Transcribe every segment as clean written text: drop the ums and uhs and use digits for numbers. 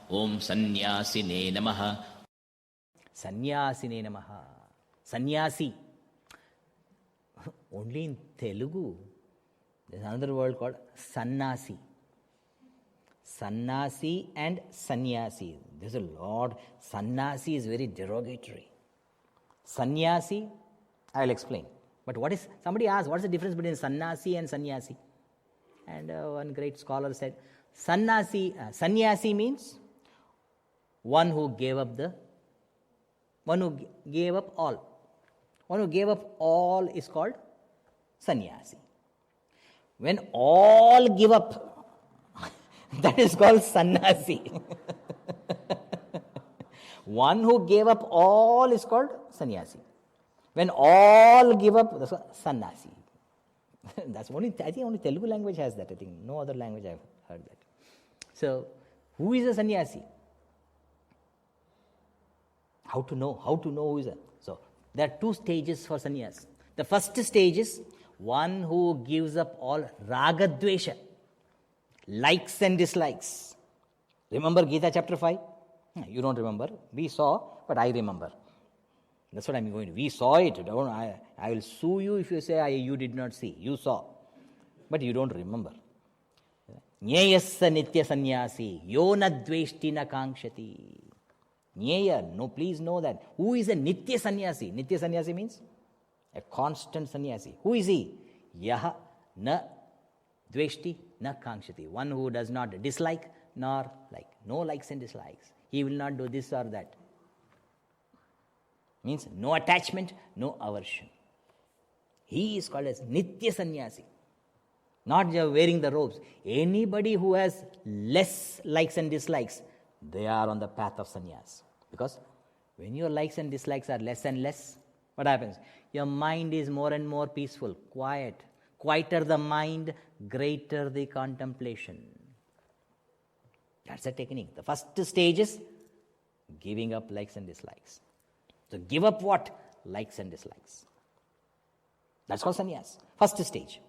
Om Sannyasine Namaha. Sannyasine Namaha. Sannyasi. Only in Telugu, there's another word called Sannasi. Sannasi and Sannyasi. There's a lot. Sannasi is very derogatory. Sannyasi, I will explain. But somebody asked, what's the difference between Sannasi and Sannyasi? And one great scholar said, Sannyasi means one who gave up all. One who gave up all is called sannyasi. When all give up, that is called sannyasi. One who gave up all is called sannyasi. When all give up, that's called sannyasi. That's I think only Telugu language has that. I think no other language I've heard that. So, who is a sannyasi? How to know who is a? So, there are two stages for sannyas. The first stage is one who gives up all ragadvesha, likes and dislikes. Remember Gita chapter 5? You don't remember. We saw, but I remember. That's what I'm going to. We saw it. I will sue you if you say you did not see. You saw. But you don't remember. Nyayassa nitya sannyasi, yona dveshti na kankshati. Nyaya, no, please know that. Who is a nitya sannyasi? Nitya sannyasi means a constant sannyasi. Who is he? Yaha na dveshti na kankshati. One who does not dislike nor like. No likes and dislikes. He will not do this or that. Means no attachment, no aversion. He is called as nitya sannyasi. Not just wearing the robes. Anybody who has less likes and dislikes, they are on the path of sannyas. Because when your likes and dislikes are less and less, what happens? Your mind is more and more peaceful, quiet. Quieter the mind, greater the contemplation. That's the technique. The first stage is giving up likes and dislikes. So give up what? Likes and dislikes. That's called sannyas. First stage.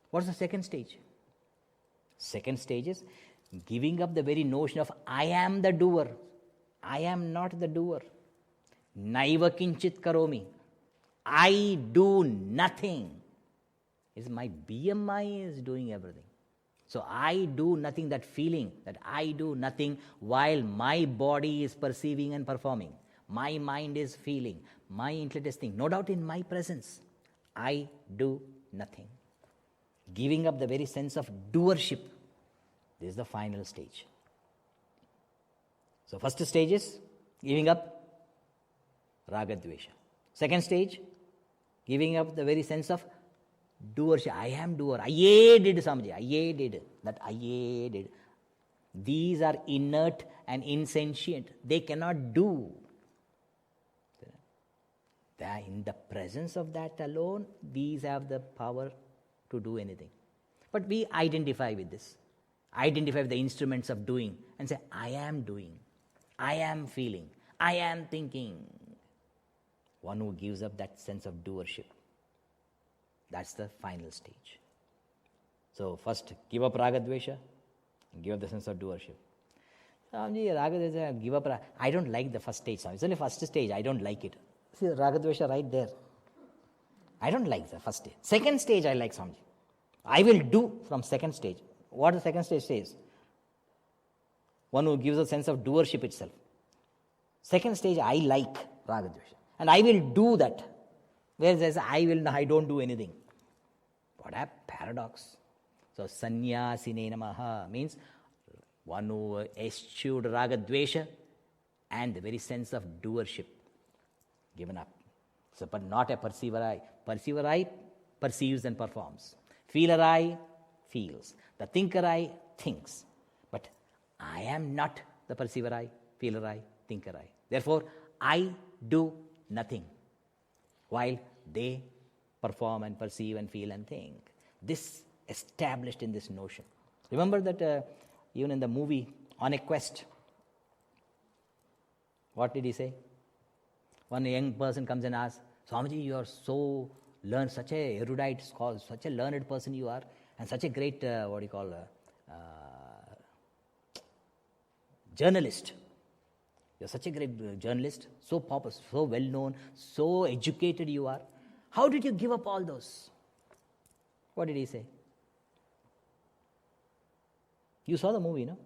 What's the second stage? Second stage is giving up the very notion of I am the doer. I am not the doer. Naiva kinchit karomi. I do nothing. It's my BMI is doing everything. So I do nothing, that feeling that I do nothing while my body is perceiving and performing. My mind is feeling. My intellect is thinking. No doubt in my presence. I do nothing. Giving up the very sense of doership. This is the final stage. So first stage is giving up ragadvesha. Second stage, giving up the very sense of doership. I am doer. I did Swamiji. I did. That I did. These are inert and insentient. They cannot do. In the presence of that alone, these have the power to do anything. But we identify with this. Identify with the instruments of doing and say, I am doing. I am feeling. I am thinking. One who gives up that sense of doership. That's the final stage. So first, give up ragadvesha, give up the sense of doership. Ragadvesha, give up. I don't like the first stage. It's only first stage. I don't like it. See ragadvesha right there. I don't like the first stage. Second stage I like Swamiji. I will do from second stage. What the second stage says? One who gives a sense of doership itself. Second stage I like ragadvesha. And I will do that. Whereas I don't do anything. What a paradox. So sannyasine namaha means one who eschewed ragadvesha and the very sense of doership. Given up. So, but not a perceiver eye. Perceiver eye perceives and performs. Feeler eye feels. The thinker eye thinks. But I am not the perceiver eye, feeler eye, thinker eye. Therefore, I do nothing while they perform and perceive and feel and think. This established in this notion. Remember that even in the movie On a Quest, what did he say? One young person comes and asks, Swamiji, you are so learned, such a erudite scholar, such a learned person you are, and such a great, journalist. You're such a great journalist, so popular, so well known, so educated you are. How did you give up all those? What did he say? You saw the movie, no?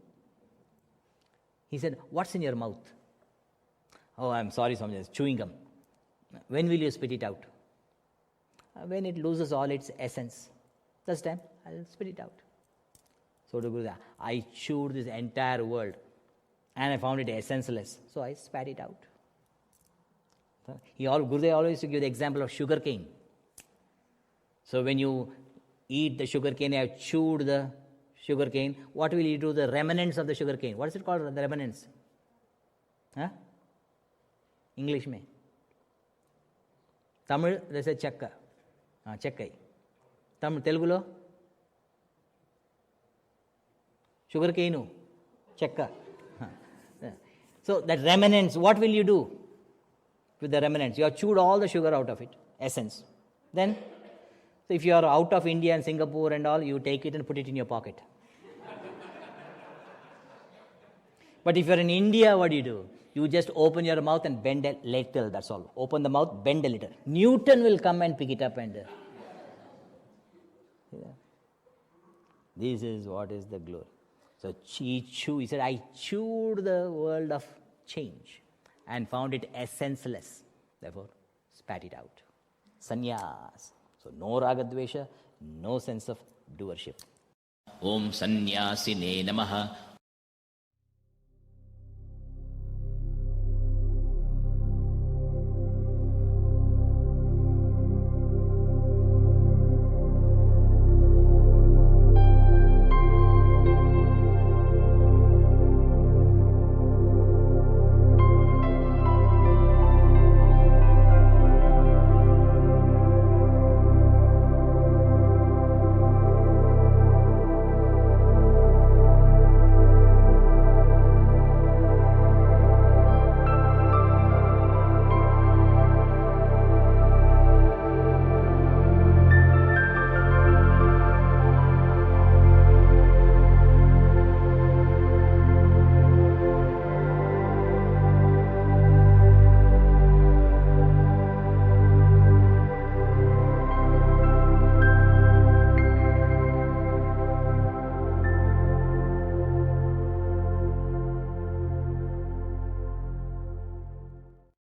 He said, what's in your mouth? Oh, I'm sorry, Swamiji, it's chewing gum. When will you spit it out? When it loses all its essence. This time, I'll spit it out. So to Gurudev, I chewed this entire world and I found it essenceless. So I spat it out. Gurudev always used to give the example of sugar cane. So when you eat the sugar cane, you have chewed the sugar cane, what will you do? The remnants of the sugar cane. What is it called? The remnants? Huh? English mein. Tamil, they say chakka. Chakkai. Tamil, Telugulo? Sugar cane. Chakka. So that remnants, what will you do with the remnants? You have chewed all the sugar out of it, essence. Then, so if you are out of India and Singapore and all, you take it and put it in your pocket. But if you're in India, what do? You just open your mouth and bend a little, that's all. Open the mouth, bend a little. Newton will come and pick it up and... This is what is the glory. So he said, I chewed the world of change and found it essenceless. Therefore, spat it out. Sannyas. So no ragadvesha, no sense of doership. Om Sannyasine Namaha.